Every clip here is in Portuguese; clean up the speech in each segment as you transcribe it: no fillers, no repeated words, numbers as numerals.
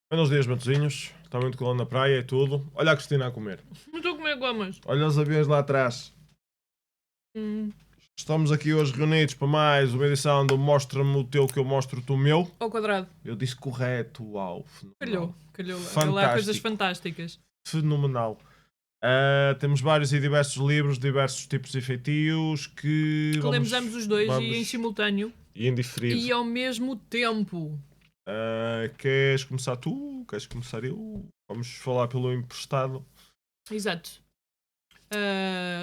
Buenos dias, Matosinhos. Está muito calor na praia e tudo. Olha a Cristina a comer. Não estou a comer gomas. Olha os aviões lá atrás. Estamos aqui hoje reunidos para mais uma edição do Mostra-me o teu que eu mostro-te o meu. Ao quadrado. Eu disse correto, uau. Calhou. Fantástico. Lá coisas fantásticas. Fenomenal. Temos vários e diversos livros, diversos tipos de feitios que lemos ambos os dois e em simultâneo. E em diferido. E ao mesmo tempo. Queres começar tu? Queres começar eu? Vamos falar pelo emprestado. Exato.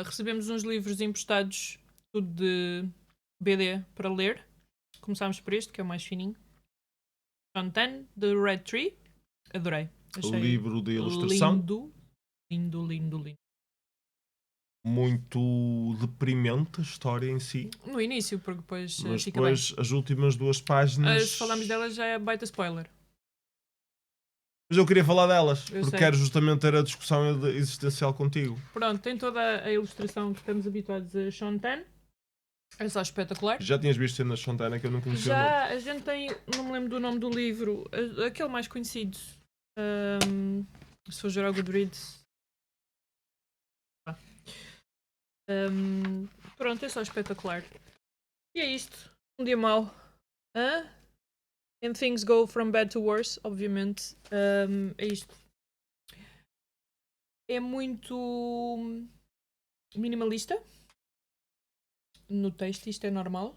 Recebemos uns livros emprestados, tudo de BD para ler. Começámos por este, que é o mais fininho. Sean Tan, The Red Tree. Adorei. Achei livro de ilustração. Lindo. Muito deprimente a história em si. No início, porque depois mas fica depois bem. As últimas duas páginas... Se falarmos delas já é baita spoiler. Mas eu queria falar delas, Eu porque sei. quero justamente ter a discussão existencial contigo. Pronto, tem toda a ilustração que estamos habituados a Sean Tan. É só espetacular. Já tinhas visto cenas de Fontana que eu não conhecia. Já, a gente tem, não me lembro do nome do livro, aquele mais conhecido. Se for gerar o Goodreads. Pronto, é só espetacular. E é isto. Um dia mau. And things go from bad to worse, obviamente. É isto. É muito minimalista no texto, isto é normal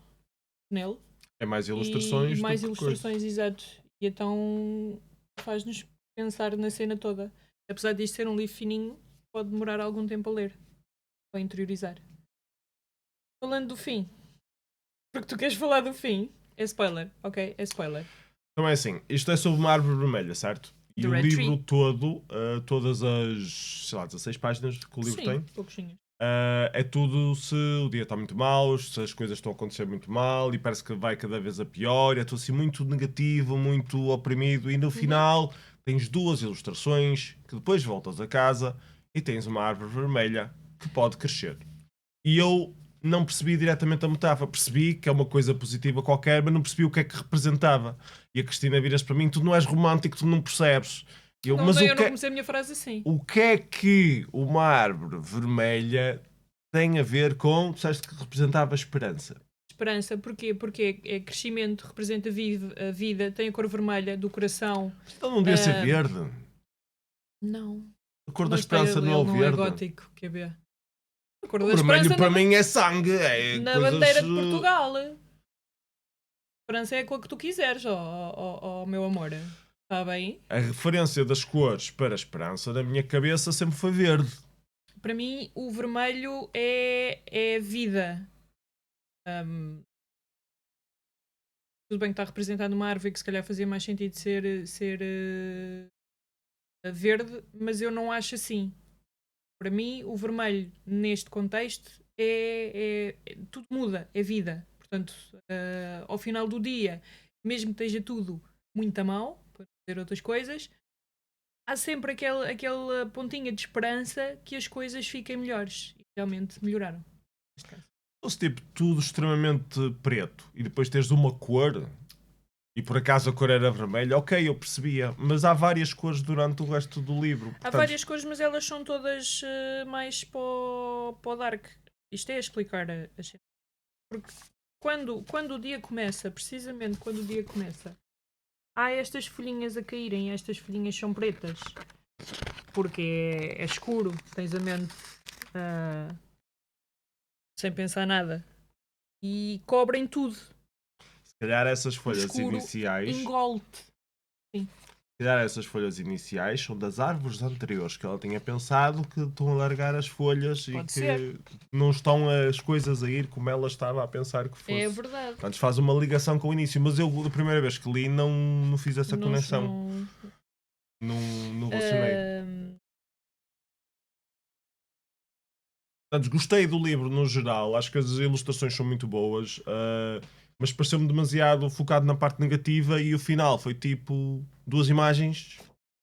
nele. É mais ilustrações e mais do que ilustrações, exato. E então faz-nos pensar na cena toda. Apesar disto ser um livro fininho, pode demorar algum tempo a ler, para interiorizar. Falando do fim, porque tu queres falar do fim, é spoiler, ok? É spoiler. Então é assim, isto é sobre uma árvore vermelha, certo? E The o Red livro Tree. todo, todas as, sei lá, 16 páginas que o livro tem, pouquinho. é tudo se o dia está muito mau, se as coisas estão a acontecer muito mal e parece que vai cada vez a pior, é tudo assim muito negativo, muito oprimido e no final tens duas ilustrações que depois voltas a casa e tens uma árvore vermelha que pode crescer. E eu não percebi diretamente a metáfora, percebi que é uma coisa positiva qualquer, mas não percebi o que é que representava. E a Cristina viras para mim, tu não és romântico, tu não percebes. Eu não comecei a minha frase assim. O que é que uma árvore vermelha tem a ver com, disseste que representava esperança? Esperança, porquê? Porque é crescimento, representa a vida, tem a cor vermelha do coração. Então não devia ser verde? Não. A cor da esperança não é o verde? Não é gótico, quer ver? A cor da vermelho para mim é sangue. Na coisas... bandeira de Portugal. Esperança é a cor que tu quiseres, meu amor. Está bem? A referência das cores para a esperança na minha cabeça sempre foi verde. Para mim, o vermelho é vida. Tudo bem que está representado numa árvore que se calhar fazia mais sentido ser verde, mas eu não acho assim. Para mim, o vermelho, neste contexto, tudo muda, é vida. Portanto, ao final do dia, mesmo que esteja tudo muito a mal, para dizer outras coisas, há sempre aquela pontinha de esperança que as coisas fiquem melhores. E realmente melhoraram, neste caso. Se tipo tudo extremamente preto e depois tens uma cor e por acaso a cor era vermelha, ok, eu percebia, mas há várias cores durante o resto do livro. Há várias cores, mas elas são todas mais para o dark. Isto é a explicar a cena. Porque quando o dia começa, precisamente quando o dia começa, há estas folhinhas a caírem, estas folhinhas são pretas. Porque é escuro, tens a mente sem pensar nada. E cobrem tudo. Se calhar essas folhas escuro iniciais... engole-te. Sim. Se calhar essas folhas iniciais são das árvores anteriores que ela tinha pensado que estão a largar as folhas. Pode e ser. que não estão as coisas a ir como ela estava a pensar que fosse. É verdade. Portanto, faz uma ligação com o início, mas eu, da primeira vez que li, não fiz essa conexão. Não relacionei. Portanto, gostei do livro no geral, acho que as ilustrações são muito boas, mas pareceu-me demasiado focado na parte negativa e o final foi tipo duas imagens,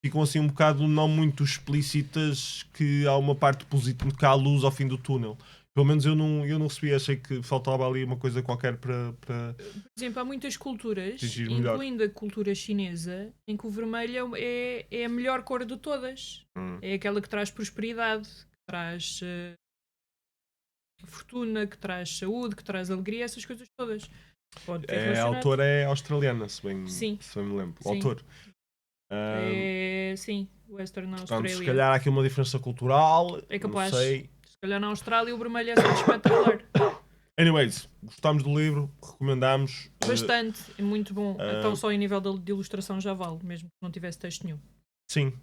ficam assim um bocado não muito explícitas que há uma parte positiva, que há luz ao fim do túnel. Pelo menos eu não recebi, achei que faltava ali uma coisa qualquer para Por exemplo, há muitas culturas, atingir melhor. incluindo a cultura chinesa, em que o vermelho é a melhor cor de todas. É aquela que traz prosperidade, que traz fortuna, que traz saúde, que traz alegria, essas coisas todas. Pode ter A relacionado. autora é australiana, se bem Sim. me lembro. O Sim. autor. Sim, Western Portanto, Australia. se calhar há aqui uma diferença cultural. É capaz. Não sei. Se calhar na Austrália o vermelho é só espetacular. Anyways, gostámos do livro, recomendamos. Bastante, é muito bom. Então só em nível de ilustração já vale, mesmo que não tivesse texto nenhum. Sim.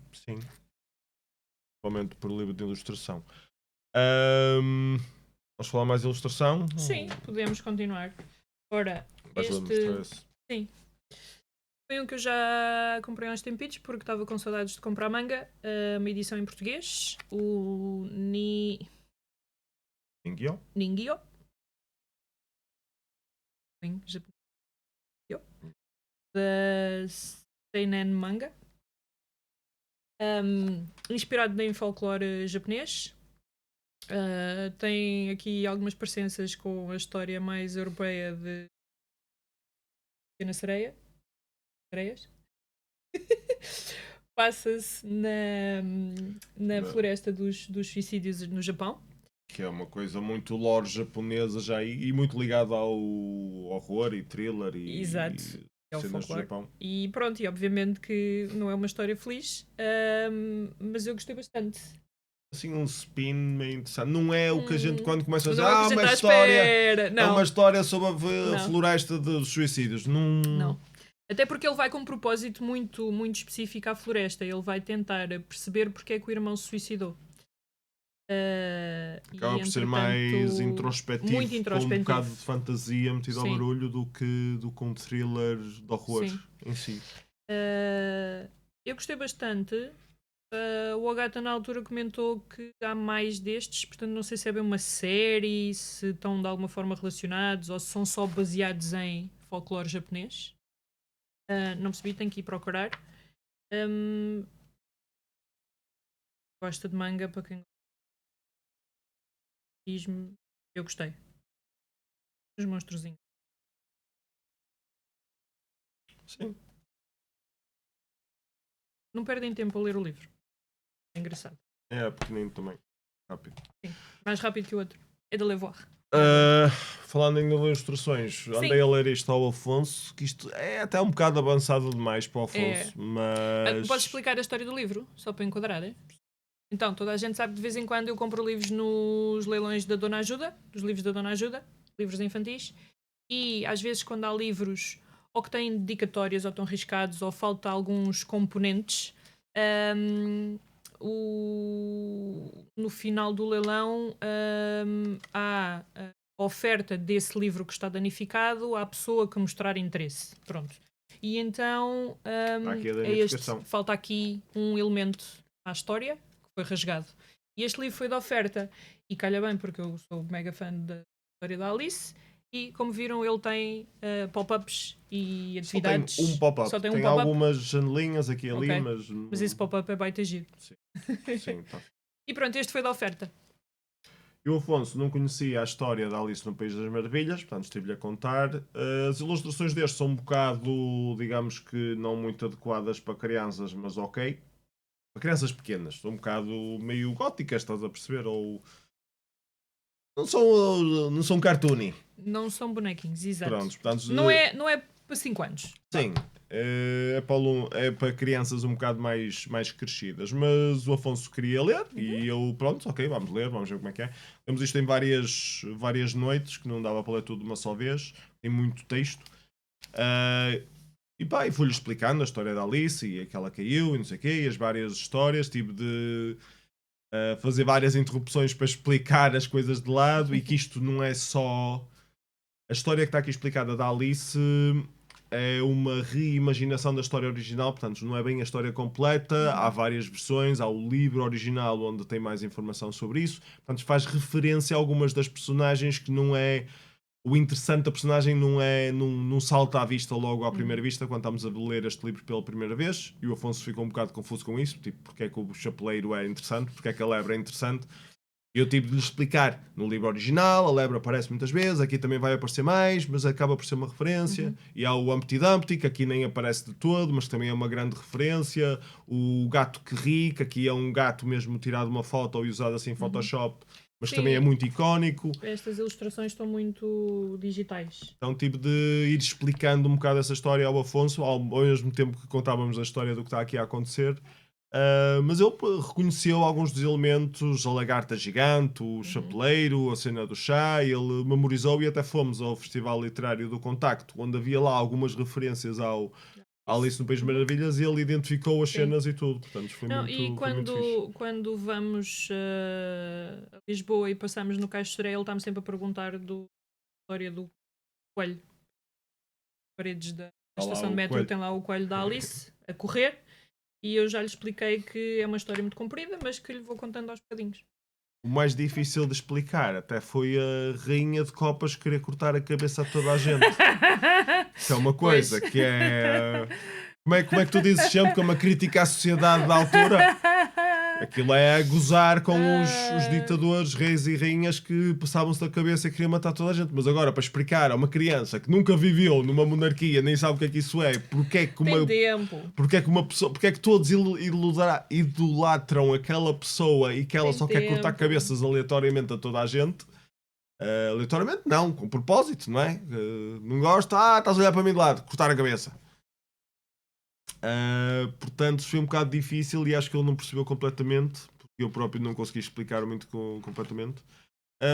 Principalmente por livro de ilustração. Vamos falar mais de ilustração? Sim, podemos continuar. Ora, sim. Foi um que eu já comprei há uns tempitos porque estava com saudades de comprar manga. Uma edição em português. O Ningyo. Da Seinen Manga. Inspirado em folclore japonês. Tem aqui algumas parecenças com a história mais europeia de Pequena Sereias. Passa-se na floresta dos suicídios no Japão. Que é uma coisa muito lore japonesa já e muito ligada ao horror e thriller e Exato. É o cenas do folclore. Japão. E pronto, e obviamente que não é uma história feliz, mas eu gostei bastante. Assim, um spin meio interessante. Não é o que a gente quando começa a dizer, Não é o que a gente está à espera. é uma história sobre a Não. floresta dos suicídios. Não. Até porque ele vai com um propósito muito, muito específico à floresta. Ele vai tentar perceber porque é que o irmão se suicidou. Acaba por ser mais introspectivo, muito introspectivo, com um bocado de fantasia metido ao Sim. barulho do que um thriller de horror Sim. em si. Eu gostei bastante. O Ogata na altura comentou que há mais destes, portanto não sei se é bem uma série, se estão de alguma forma relacionados ou se são só baseados em folclore japonês. Não percebi, tenho que ir procurar. Gosta de manga, para quem diz-me, eu gostei. Os monstrozinhos. Sim. Não perdem tempo a ler o livro. É engraçado. É pequenino também. Rápido. Sim. Mais rápido que o outro. É de levar. Falando em ilustrações, andei a ler isto ao Afonso, que isto é até um bocado avançado demais para o Afonso, mas... Podes explicar a história do livro? Só para enquadrar, é? Então, toda a gente sabe que de vez em quando eu compro livros nos leilões da Dona Ajuda, dos livros da Dona Ajuda, livros infantis, e às vezes quando há livros ou que têm dedicatórias ou estão riscados ou falta alguns componentes, no final do leilão há a oferta desse livro que está danificado à pessoa que mostrar interesse. Pronto. E então falta aqui um elemento à história que foi rasgado. E este livro foi de oferta. E calha bem, porque eu sou mega fã da história da Alice. E como viram, ele tem pop-ups e atividades. Só tem um pop-up. Tem algumas janelinhas aqui e ali, okay. mas esse pop-up é baita giro. Sim, tá. E pronto, este foi da oferta. E o Afonso não conhecia a história da Alice no País das Maravilhas, portanto estive-lhe a contar. As ilustrações deste são um bocado, digamos que não muito adequadas para crianças, mas ok. Para crianças pequenas, são um bocado meio góticas, estás a perceber? Ou... Não são cartoony. Não são bonequinhos, exato. Pronto, portanto, não é para 5 anos. Sim, é para crianças um bocado mais crescidas. Mas o Afonso queria ler e eu, pronto, ok, vamos ler, vamos ver como é que é. Temos isto em várias noites, que não dava para ler tudo de uma só vez. Tem muito texto. E fui-lhe explicando a história da Alice e que ela caiu e não sei o quê, e as várias histórias. Tive de fazer várias interrupções para explicar as coisas de lado e que isto não é só... A história que está aqui explicada da Alice é uma reimaginação da história original, portanto não é bem a história completa, há várias versões, há o livro original onde tem mais informação sobre isso, portanto faz referência a algumas das personagens que não é... O interessante da personagem não salta à vista logo à primeira vista quando estamos a ler este livro pela primeira vez, e o Afonso ficou um bocado confuso com isso, tipo, porque é que o chapeleiro é interessante, porque é que a lebre é interessante. Eu tive de lhe explicar no livro original, a lebre aparece muitas vezes, aqui também vai aparecer mais, mas acaba por ser uma referência. E há o Humpty Dumpty, que aqui nem aparece de todo, mas também é uma grande referência. O gato que ri, que aqui é um gato mesmo tirado de uma foto e usado assim em Photoshop, mas Sim. também é muito icónico. Estas ilustrações estão muito digitais. Então tive de ir explicando um bocado essa história ao Afonso, ao mesmo tempo que contávamos a história do que está aqui a acontecer. Mas ele reconheceu alguns dos elementos, a lagarta gigante, o chapeleiro, a cena do chá, e ele memorizou, e até fomos ao Festival Literário do Contacto, onde havia lá algumas referências ao Alice no País das Maravilhas, e ele identificou as cenas e tudo. Portanto, foi Não, muito, e foi muito fixe. quando vamos a Lisboa e passamos no Caixo de Sodré, ele está-me sempre a perguntar da história do coelho. Paredes da Tá lá estação de o metro coelho. tem lá o coelho da Alice a correr, e eu já lhe expliquei que é uma história muito comprida, mas que lhe vou contando aos bocadinhos. O mais difícil de explicar até foi a rainha de copas querer cortar a cabeça a toda a gente. Que é uma coisa Pois. que é... Como é que tu dizes sempre que é uma crítica à sociedade da altura? Aquilo é a gozar com os ditadores, reis e rainhas que passavam-se da cabeça e queriam matar toda a gente. Mas agora, para explicar a uma criança que nunca viveu numa monarquia, nem sabe o que é que isso é, porque é que uma, Tem tempo. porque é que uma pessoa, porque é que todos idolatram aquela pessoa e que ela Tem só quer cortar tempo. cabeças aleatoriamente a toda a gente. Aleatoriamente não, com propósito, não é? Não gosto, estás a olhar para mim de lado, cortar a cabeça. Portanto, foi um bocado difícil e acho que ele não percebeu completamente, porque eu próprio não consegui explicar muito completamente.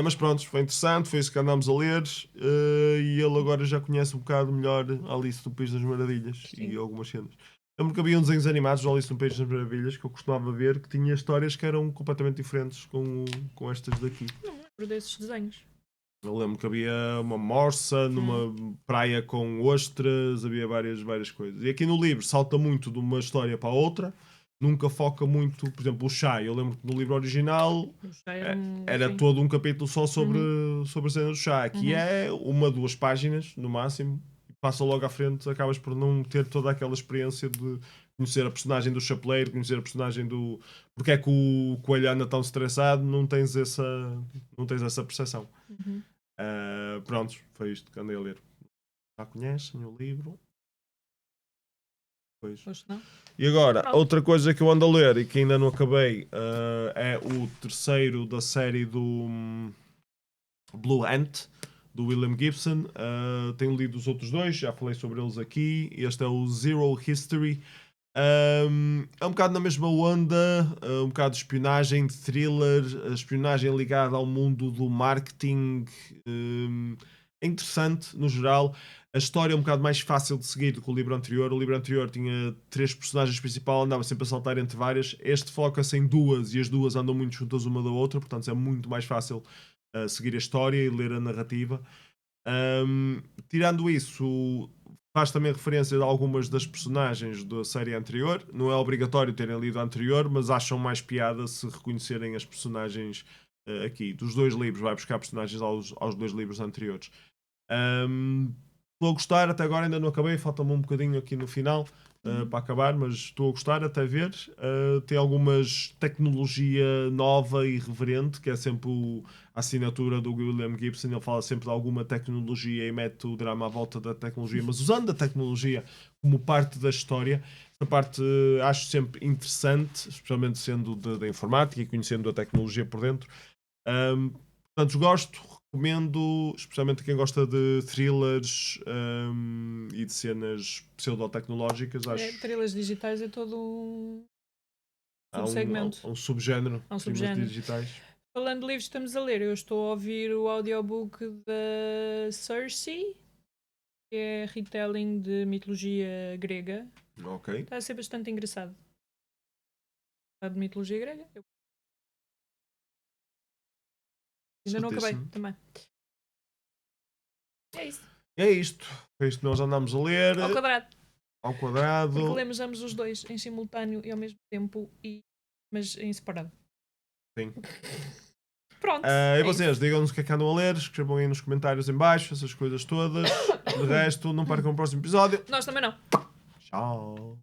Mas pronto, foi interessante, foi isso que andámos a ler, e ele agora já conhece um bocado melhor Alice no País das Maravilhas. Sim. E algumas cenas. Eu lembro que havia uns desenhos animados do Alice no País das Maravilhas que eu costumava ver, que tinha histórias que eram completamente diferentes com estas daqui. Não me lembro desses desenhos. Eu lembro que havia uma morsa numa praia com ostras, havia várias coisas. E aqui no livro salta muito de uma história para a outra, nunca foca muito, por exemplo, o chá. Eu lembro que no livro original era sim. todo um capítulo só sobre a cena do chá. Aqui é 1-2 páginas, no máximo, e passa logo à frente, acabas por não ter toda aquela experiência de conhecer a personagem do chapeleiro, conhecer a personagem do... Porque é que o coelho anda tão estressado, não tens essa percepção. Prontos, foi isto que andei a ler. Já conhecem o livro? Pois. Não. E agora, Pronto. outra coisa que eu ando a ler e que ainda não acabei, é o terceiro da série do Blue Ant, do William Gibson. Tenho lido os outros dois, já falei sobre eles aqui. Este é o Zero History. É um bocado na mesma onda, um bocado de espionagem, de thriller, espionagem ligada ao mundo do marketing. É interessante, no geral. A história é um bocado mais fácil de seguir do que o livro anterior. O livro anterior tinha 3 personagens principais, andava sempre a saltar entre várias. Este foca-se em 2 e as 2 andam muito juntas uma da outra, portanto é muito mais fácil seguir a história e ler a narrativa. Tirando isso, faz também referência a algumas das personagens da série anterior. Não é obrigatório terem lido a anterior, mas acham mais piada se reconhecerem as personagens aqui. Dos 2 livros, vai buscar personagens aos 2 livros anteriores. Estou a gostar, até agora ainda não acabei, falta-me um bocadinho aqui no final para acabar, mas estou a gostar até ver. Tem algumas tecnologia nova e reverente, que é sempre a assinatura do William Gibson. Ele fala sempre de alguma tecnologia e mete o drama à volta da tecnologia, mas usando a tecnologia como parte da história. Essa parte acho sempre interessante, especialmente sendo da informática e conhecendo a tecnologia por dentro. Portanto, gosto, recomendo, especialmente a quem gosta de thrillers e de cenas pseudotecnológicas. Acho Thrillers digitais é todo um há segmento. um subgénero Há um de thrillers subgénero. digitais. Falando de livros que estamos a ler, eu estou a ouvir o audiobook da Circe, que é retelling de mitologia grega. Ok. Está a ser bastante engraçado. De mitologia grega. Ainda não acabei Certíssimo. também. É isso. É isto. É isto que nós andamos a ler. Ao quadrado. Ao quadrado. Porque lemos ambos os dois em simultâneo e ao mesmo tempo, mas em separado. Sim. Pronto. E vocês, digam-nos o que é que andam a ler, escrevam aí nos comentários em baixo, essas coisas todas. De resto, não percam o próximo episódio. Nós também não. Tchau.